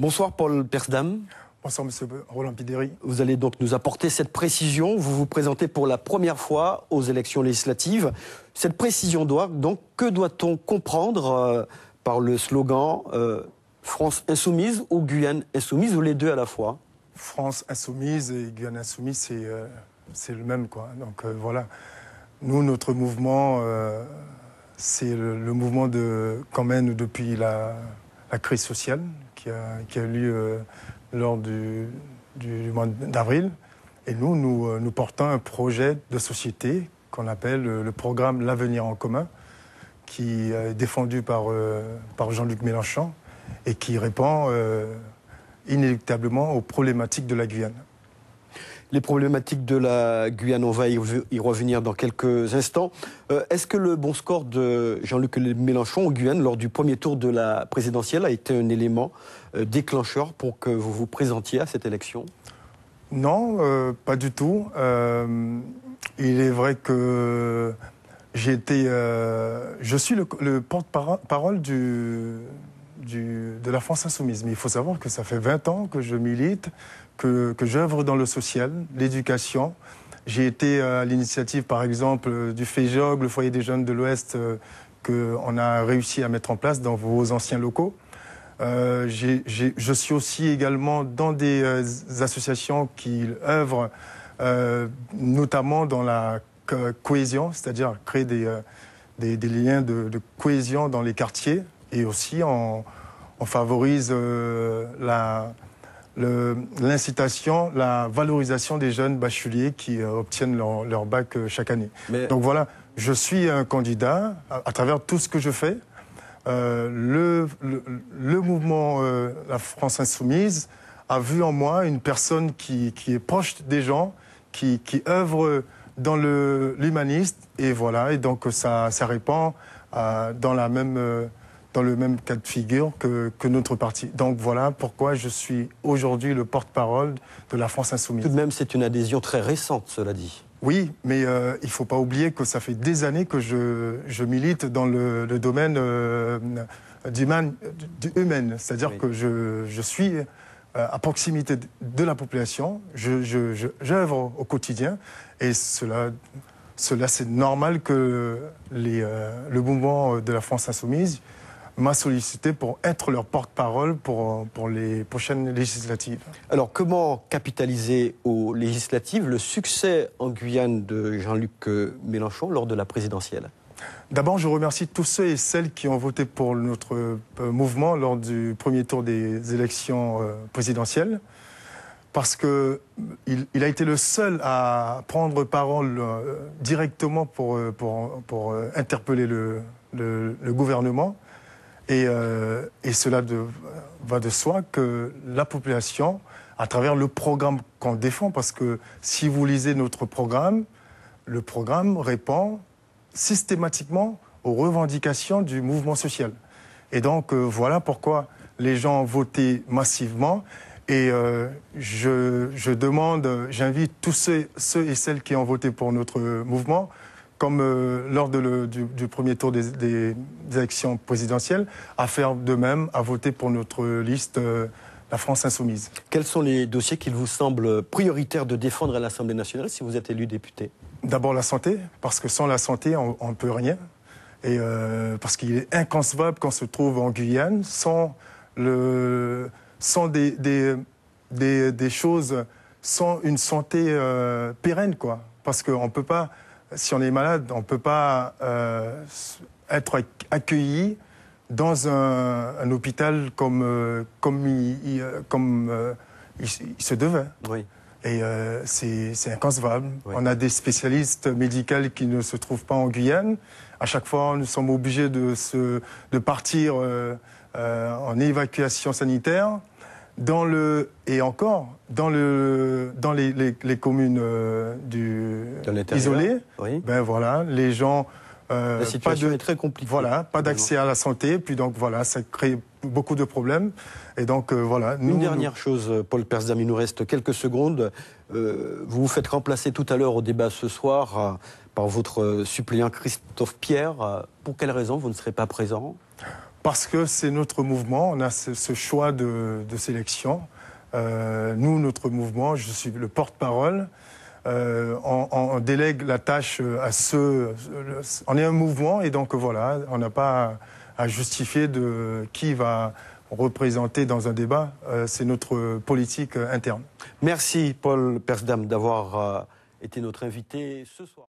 Bonsoir Paul Persdam. Bonsoir Monsieur Roland Pideri. Vous allez donc nous apporter cette précision. Vous vous présentez pour la première fois aux élections législatives. Cette précision que doit-on comprendre par le slogan France Insoumise ou Guyane Insoumise ou les deux à la fois? France Insoumise et Guyane Insoumise, c'est le même, quoi. Donc voilà. Nous, notre mouvement, c'est le mouvement qu'on mène depuis la crise sociale qui a eu lieu lors du mois d'avril. Et nous portons un projet de société qu'on appelle le programme L'Avenir en commun, qui est défendu par Jean-Luc Mélenchon et qui répond inéluctablement aux problématiques de la Guyane. Les problématiques de la Guyane, on va y revenir dans quelques instants. Est-ce que le bon score de Jean-Luc Mélenchon en Guyane lors du premier tour de la présidentielle a été un élément déclencheur pour que vous vous présentiez à cette élection? Non, pas du tout. Il est vrai que je suis le porte-parole de la France Insoumise. Mais il faut savoir que ça fait 20 ans que je milite, que j'œuvre dans le social, l'éducation. J'ai été à l'initiative, par exemple, du FEJOG, le Foyer des Jeunes de l'Ouest, qu'on a réussi à mettre en place dans vos anciens locaux. Je suis aussi également dans des associations qui œuvrent notamment dans la cohésion, c'est-à-dire créer des liens de cohésion dans les quartiers, et aussi on favorise l'incitation, la valorisation des jeunes bacheliers qui obtiennent leur bac chaque année. Donc voilà, je suis un candidat à travers tout ce que je fais. Le mouvement La France Insoumise a vu en moi une personne qui est proche des gens, qui œuvre dans l'humaniste, et voilà, et donc ça répond dans le même cas de figure que notre parti. Donc voilà pourquoi je suis aujourd'hui le porte-parole de La France Insoumise. Tout de même, c'est une adhésion très récente, cela dit. Oui, mais il ne faut pas oublier que ça fait des années que je milite dans le domaine du humain. C'est-à-dire que je suis à proximité de la population, j'œuvre au quotidien, et cela c'est normal que le mouvement de la France Insoumise m'a sollicité pour être leur porte-parole pour les prochaines législatives. Alors, comment capitaliser aux législatives le succès en Guyane de Jean-Luc Mélenchon lors de la présidentielle? D'abord, je remercie tous ceux et celles qui ont voté pour notre mouvement lors du premier tour des élections présidentielles, parce qu'il a été le seul à prendre parole directement pour interpeller le gouvernement. Et cela va de soi que la population, à travers le programme qu'on défend, parce que si vous lisez notre programme, le programme répond systématiquement aux revendications du mouvement social. Et donc voilà pourquoi les gens ont voté massivement. Et j'invite tous ceux et celles qui ont voté pour notre mouvement, comme lors du premier tour des élections présidentielles, à faire de même, à voter pour notre liste La France Insoumise. Quels sont les dossiers qu'il vous semble prioritaire de défendre à l'Assemblée nationale si vous êtes élu député? D'abord la santé, parce que sans la santé, on ne peut rien. Et parce qu'il est inconcevable qu'on se trouve en Guyane sans des choses, sans une santé pérenne, quoi. Parce qu'on ne peut pas... Si on est malade, on ne peut pas être accueilli dans un hôpital comme il se devait. Oui. Et c'est inconcevable. Oui. On a des spécialistes médicaux qui ne se trouvent pas en Guyane. À chaque fois, nous sommes obligés de partir en évacuation sanitaire. Dans les communes isolées, oui. Ben voilà, les gens... la situation est très compliquée. Voilà, pas d'accès à la santé, puis donc voilà, ça crée beaucoup de problèmes. Et donc voilà... Une dernière chose, Paul Persdam, il nous reste quelques secondes. Vous vous faites remplacer tout à l'heure au débat ce soir par votre suppléant Christophe Pierre. Pour quelle raison vous ne serez pas présent? Parce que c'est notre mouvement, on a ce choix de sélection. Nous, notre mouvement, je suis le porte-parole. On délègue la tâche à ceux... On est un mouvement et donc voilà, on n'a pas à justifier de qui va représenter dans un débat. C'est notre politique interne. Merci Paul Persdam d'avoir été notre invité ce soir.